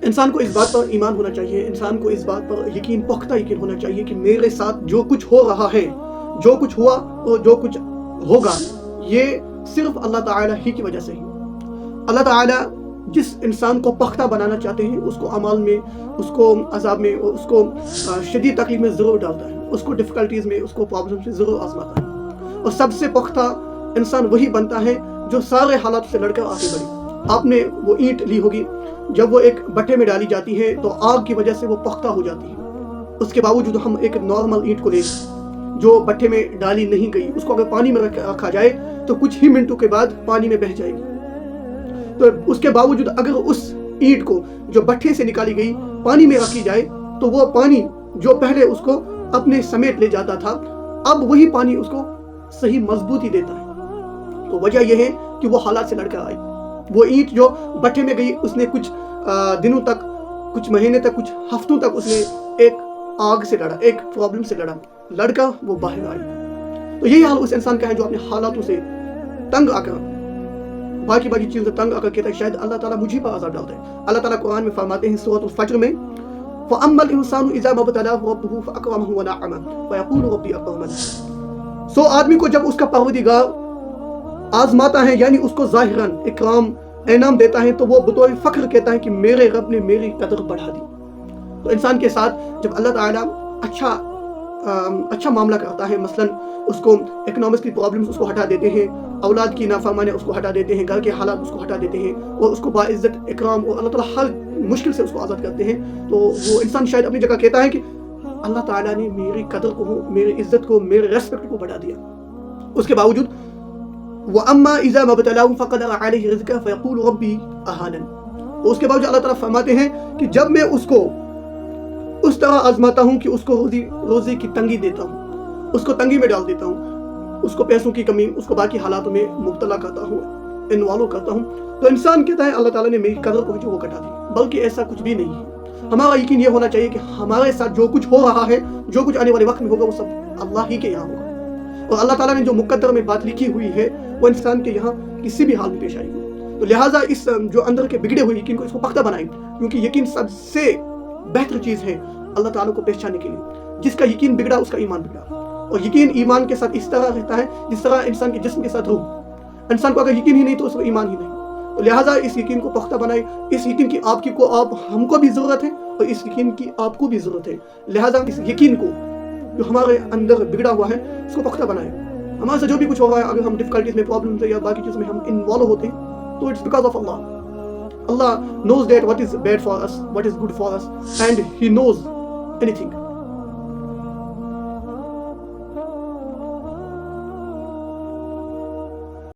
انسان کو اس بات پر ایمان ہونا چاہیے، انسان کو اس بات پر یقین، پختہ یقین ہونا چاہیے کہ میرے ساتھ جو کچھ ہو رہا ہے، جو کچھ ہوا اور جو کچھ ہوگا، یہ صرف اللہ تعالیٰ ہی کی وجہ سے ہی۔ اللہ تعالیٰ جس انسان کو پختہ بنانا چاہتے ہیں اس کو اعمال میں، اس کو عذاب میں، اور اس کو شدید تکلیف میں ضرور ڈالتا ہے، اس کو ڈفیکلٹیز میں، اس کو پرابلم سے ضرور آزماتا ہے۔ اور سب سے پختہ انسان وہی بنتا ہے جو سارے حالات سے لڑ کر آگے بڑھے۔ آپ نے وہ اینٹ لی ہوگی، جب وہ ایک بٹھے میں ڈالی جاتی ہے تو آگ کی وجہ سے وہ پختہ ہو جاتی ہے۔ اس کے باوجود ہم ایک نارمل اینٹ کو لیں جو بٹھے میں ڈالی نہیں گئی، اس کو اگر پانی میں رکھا جائے تو کچھ ہی منٹوں کے بعد پانی میں بہہ جائے گی۔ تو اس کے باوجود اگر اس اینٹ کو جو بٹھے سے نکالی گئی پانی میں رکھی جائے تو وہ پانی جو پہلے اس کو اپنے سمیت لے جاتا تھا، اب وہی پانی اس کو صحیح مضبوطی دیتا ہے۔ تو وجہ یہ ہے کہ وہ حالات سے لڑ کر آئی۔ وہ اینٹ جو بٹھے میں گئی، اس نے کچھ دنوں تک، کچھ مہینے تک، کچھ ہفتوں تک اس نے ایک آگ سے لڑا، ایک پرابلم سے لڑ کر وہ باہر آئی۔ تو یہی حال اس انسان کا ہے جو اپنے حالاتوں سے تنگ آ کر، باقی چیزوں سے تنگ آ کر کہتا ہے شاید اللہ تعالیٰ مجھے پر عذاب ڈالتا ہے۔ اللہ تعالیٰ قرآن میں فرماتے ہیں سورۃ الفجر میں، فَأَمَّا الْإِنسَانُ إِذَا مَا ابْتَلَاهُ رَبُّهُ فَأَكْرَمَهُ وَنَعَّمَهُ فَيَقُولُ رَبِّي أَكْرَمَنِ۔ سو آدمی کو جب اس کا پروردگار آزماتا ہے، یعنی اس کو ظاہراً اکرام، انعام دیتا ہے، تو وہ بطور فخر کہتا ہے کہ میرے رب نے میری قدر بڑھا دی۔ تو انسان کے ساتھ جب اللہ تعالیٰ اچھا معاملہ کرتا ہے، مثلاً اس کو اکنامکس کی پرابلمس اس کو ہٹا دیتے ہیں، اولاد کی نافرمانی اس کو ہٹا دیتے ہیں، گھر کے حالات اس کو ہٹا دیتے ہیں، اور اس کو باعزت اکرام، اور اللہ تعالیٰ ہر مشکل سے اس کو آزاد کرتے ہیں، تو وہ انسان شاید اپنی جگہ کہتا ہے کہ اللہ تعالیٰ نے میری قدر کو، میری عزت کو، میرے ریسپیکٹ کو بڑھا دیا۔ اس کے باوجود وَأَمَّا إِذَا مَا ابْتَلَاهُ فَقَدَرَ عَلَيْهِ رِزْقَهُ فَيَقُولُ رَبِّي أَهَانَنِ۔ تو اس کے باوجود اللہ تعالیٰ فرماتے ہیں کہ جب میں اس کو اس طرح آزماتا ہوں کہ اس کو روزی کی تنگی دیتا ہوں، اس کو تنگی میں ڈال دیتا ہوں، اس کو پیسوں کی کمی، اس کو باقی حالاتوں میں مبتلا کرتا ہوں، انوالو کرتا ہوں، تو انسان کہتا ہے اللہ تعالیٰ نے میری قدر کو جو وہ گھٹا دی۔ بلکہ ایسا کچھ بھی نہیں ہے۔ ہمارا یقین یہ ہونا چاہیے کہ ہمارے ساتھ جو کچھ ہو رہا ہے، جو کچھ آنے والے وقت میں ہوگا، وہ سب اللہ ہی کے یہاں ہوگا، اور اللہ تعالیٰ نے جو مقدر میں بات لکھی ہوئی ہے وہ انسان کے یہاں کسی بھی حال میں پیش آئے گی۔ تو لہٰذا اس جو اندر کے بگڑے ہوئے یقین کو، اس کو پختہ بنائیں، کیونکہ یقین سب سے بہتر چیز ہے اللہ تعالیٰ کو پہچاننے کے لیے۔ جس کا یقین بگڑا اس کا ایمان بگڑا، اور یقین ایمان کے ساتھ اس طرح رہتا ہے جس طرح انسان کے جسم کے ساتھ روح۔ انسان کو اگر یقین ہی نہیں تو اس کو ایمان ہی نہیں۔ تو لہٰذا اس یقین کو پختہ بنائیں، اس یقین کی ہم کو بھی ضرورت ہے، اور اس یقین کی آپ کو بھی ضرورت ہے۔ لہٰذا اس یقین کو جو ہمارے اندر بگڑا ہوا ہے اس کو پختہ بنائیں۔ ہمارے سے جو بھی کچھ ہو رہا ہے، اگر ہم ڈفیکلٹیز میں، پرابلم سے یا باقی چیزوں میں ہم انوالو ہوتے ہیں تو اٹس بیکاز آف اللہ۔ اللہ knows that what is bad for us, what is good for us, and he knows anything.